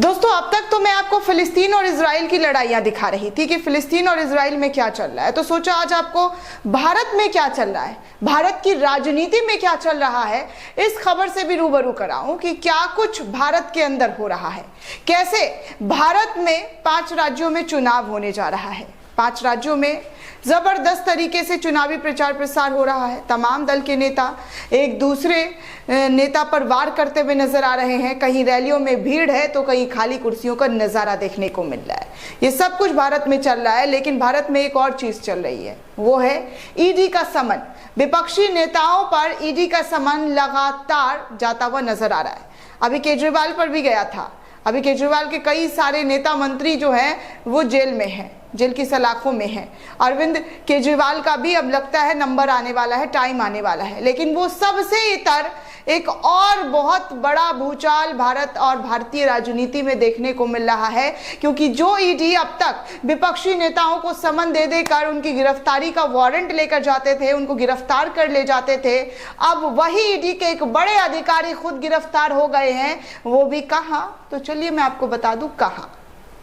दोस्तों अब तक तो मैं आपको फिलिस्तीन और इजराइल की लड़ाइयां दिखा रही थी कि फिलिस्तीन और इजराइल में क्या चल रहा है, तो सोचा आज आपको भारत में क्या चल रहा है, भारत की राजनीति में क्या चल रहा है, इस खबर से भी रूबरू कराऊं कि क्या कुछ भारत के अंदर हो रहा है। कैसे भारत में 5 राज्यों में चुनाव होने जा रहा है, 5 राज्यों में जबरदस्त तरीके से चुनावी प्रचार प्रसार हो रहा है। तमाम दल के नेता एक दूसरे नेता पर वार करते हुए नजर आ रहे हैं। कहीं रैलियों में भीड़ है तो कहीं खाली कुर्सियों का नजारा देखने को मिल रहा है। ये सब कुछ भारत में चल रहा है, लेकिन भारत में एक और चीज चल रही है, वो है ईडी का समन। विपक्षी नेताओं पर ईडी का समन लगातार जाता हुआ नजर आ रहा है। अभी केजरीवाल पर भी गया था। अभी केजरीवाल के कई सारे नेता मंत्री जो हैं वो जेल में हैं, जेल की सलाखों में है। अरविंद केजरीवाल का भी अब लगता है नंबर आने वाला है, टाइम आने वाला है। लेकिन वो सबसे इतर एक और बहुत बड़ा भूचाल भारत और भारतीय राजनीति में देखने को मिल रहा है, क्योंकि जो ईडी अब तक विपक्षी नेताओं को समन दे देकर उनकी गिरफ्तारी का वारंट लेकर जाते थे, उनको गिरफ्तार कर ले जाते थे, अब वही ईडी के एक बड़े अधिकारी खुद गिरफ्तार हो गए हैं। वो भी कहां, तो चलिए मैं आपको बता दूं कहां।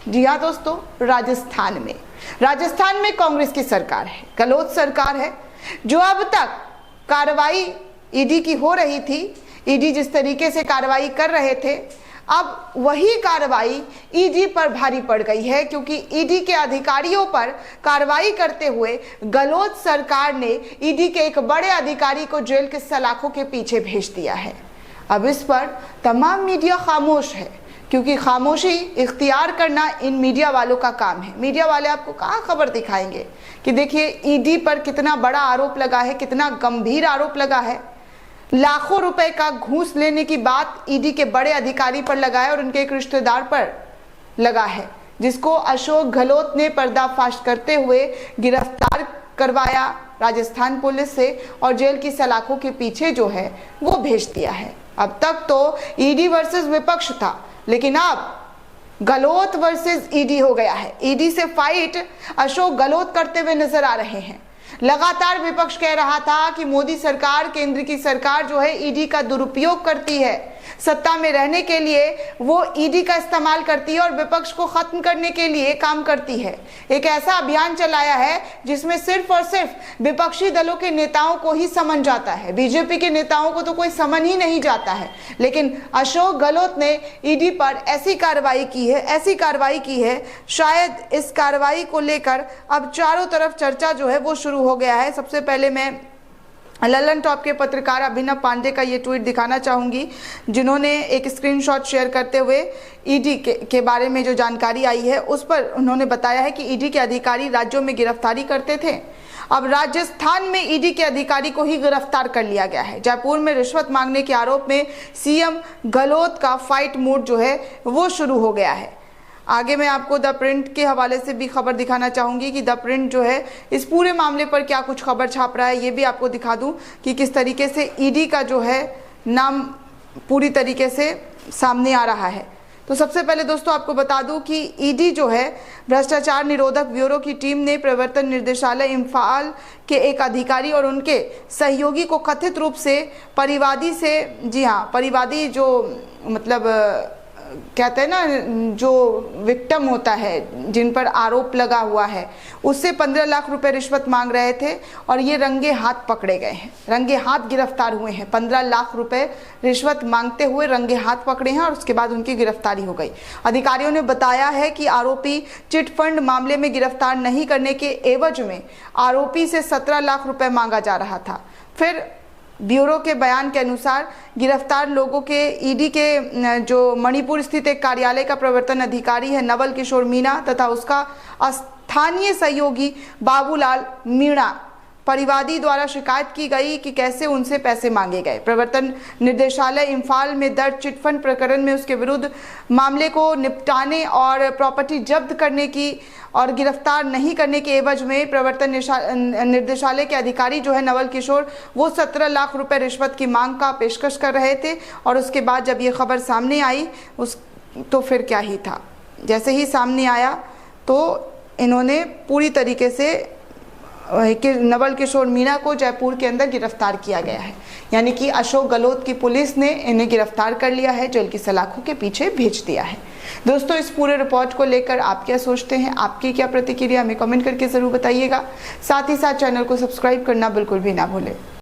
जी हाँ दोस्तों, राजस्थान में कांग्रेस की सरकार है, गहलोत सरकार है, जो अब तक कार्रवाई ईडी की हो रही थी, ईडी जिस तरीके से कार्रवाई कर रहे थे, अब वही कार्रवाई ईडी पर भारी पड़ गई है, क्योंकि ईडी के अधिकारियों पर कार्रवाई करते हुए गहलोत सरकार ने ईडी के एक बड़े अधिकारी को जेल के सलाखों के पीछे भेज दिया है। अब इस पर तमाम मीडिया खामोश है, क्योंकि खामोशी इख्तियार करना इन मीडिया वालों का काम है। मीडिया वाले आपको कहाँ खबर दिखाएंगे कि देखिए ईडी पर कितना बड़ा आरोप लगा है, कितना गंभीर आरोप लगा है। लाखों रुपए का घूस लेने की बात ईडी के बड़े अधिकारी पर लगा है और उनके एक रिश्तेदार पर लगा है, जिसको अशोक गहलोत ने पर्दाफाश करते हुए गिरफ्तार करवाया राजस्थान पुलिस से और जेल की सलाखों के पीछे जो है वो भेज दिया है। अब तक तो ईडी वर्सेस विपक्ष था, लेकिन अब गहलोत वर्सेस ईडी हो गया है। ईडी से फाइट अशोक गहलोत करते हुए नजर आ रहे हैं। लगातार विपक्ष कह रहा था कि मोदी सरकार, केंद्र की सरकार जो है ईडी का दुरुपयोग करती है, सत्ता में रहने के लिए वो ईडी का इस्तेमाल करती है और विपक्ष को खत्म करने के लिए काम करती है। एक ऐसा अभियान चलाया है जिसमें सिर्फ और सिर्फ विपक्षी दलों के नेताओं को ही समन जाता है, बीजेपी के नेताओं को तो कोई समन ही नहीं जाता है। लेकिन अशोक गहलोत ने ईडी पर ऐसी कार्रवाई की है, शायद इस कार्रवाई को लेकर अब चारों तरफ चर्चा जो है वो शुरू हो गया है। सबसे पहले मैं ललन टॉप के पत्रकार अभिनव पांडे का ये ट्वीट दिखाना चाहूंगी, जिन्होंने एक स्क्रीनशॉट शेयर करते हुए ईडी के बारे में जो जानकारी आई है उस पर उन्होंने बताया है कि ईडी के अधिकारी राज्यों में गिरफ्तारी करते थे। अब राजस्थान में ईडी के अधिकारी को ही गिरफ्तार कर लिया गया है। जयपुर में रिश्वत मांगने के आरोप में सीएम गहलोत का फाइट मोड जो है वो शुरू हो गया है। आगे मैं आपको द प्रिंट के हवाले से भी खबर दिखाना चाहूंगी कि द प्रिंट जो है इस पूरे मामले पर क्या कुछ खबर छाप रहा है, ये भी आपको दिखा दूं कि किस तरीके से ईडी का जो है नाम पूरी तरीके से सामने आ रहा है। तो सबसे पहले दोस्तों आपको बता दूं कि ईडी जो है भ्रष्टाचार निरोधक ब्यूरो की टीम ने प्रवर्तन निर्देशालय इम्फाल के एक अधिकारी और उनके सहयोगी को कथित रूप से परिवादी से, जी हाँ, परिवादी जो मतलब कहते हैं ना, जो विक्टिम होता है, जिन पर आरोप लगा हुआ है, उससे 15 लाख रुपए रिश्वत मांग रहे थे और ये रंगे हाथ पकड़े गए हैं, रंगे हाथ गिरफ्तार हुए हैं। 15 लाख रुपए रिश्वत मांगते हुए रंगे हाथ पकड़े हैं और उसके बाद उनकी गिरफ्तारी हो गई। अधिकारियों ने बताया है कि आरोपी चिटफंड मामले में गिरफ्तार नहीं करने के एवज में आरोपी से 17 लाख रुपए मांगा जा रहा था। फिर ब्यूरो के बयान के अनुसार गिरफ्तार लोगों के ईडी के जो मणिपुर स्थित एक कार्यालय का प्रवर्तन अधिकारी है नवल किशोर मीणा तथा उसका स्थानीय सहयोगी बाबूलाल मीणा परिवादी द्वारा शिकायत की गई कि कैसे उनसे पैसे मांगे गए। प्रवर्तन निर्देशालय इम्फाल में दर्ज चिटफंड प्रकरण में उसके विरुद्ध मामले को निपटाने और प्रॉपर्टी जब्त करने की और गिरफ्तार नहीं करने के एवज में प्रवर्तन निर्देशालय के अधिकारी जो है नवल किशोर, वो 17 लाख रुपए रिश्वत की मांग का पेशकश कर रहे थे। और उसके बाद जब ये खबर सामने आई तो फिर क्या ही था, जैसे ही सामने आया तो इन्होंने पूरी तरीके से कि नवल किशोर मीणा को जयपुर के अंदर गिरफ्तार किया गया है। यानी कि अशोक गहलोत की पुलिस ने इन्हें गिरफ्तार कर लिया है, जेल की सलाखों के पीछे भेज दिया है। दोस्तों, इस पूरे रिपोर्ट को लेकर आप क्या सोचते हैं, आपकी क्या प्रतिक्रिया, हमें कमेंट करके जरूर बताइएगा। साथ ही साथ चैनल को सब्सक्राइब करना बिल्कुल भी ना भूलें।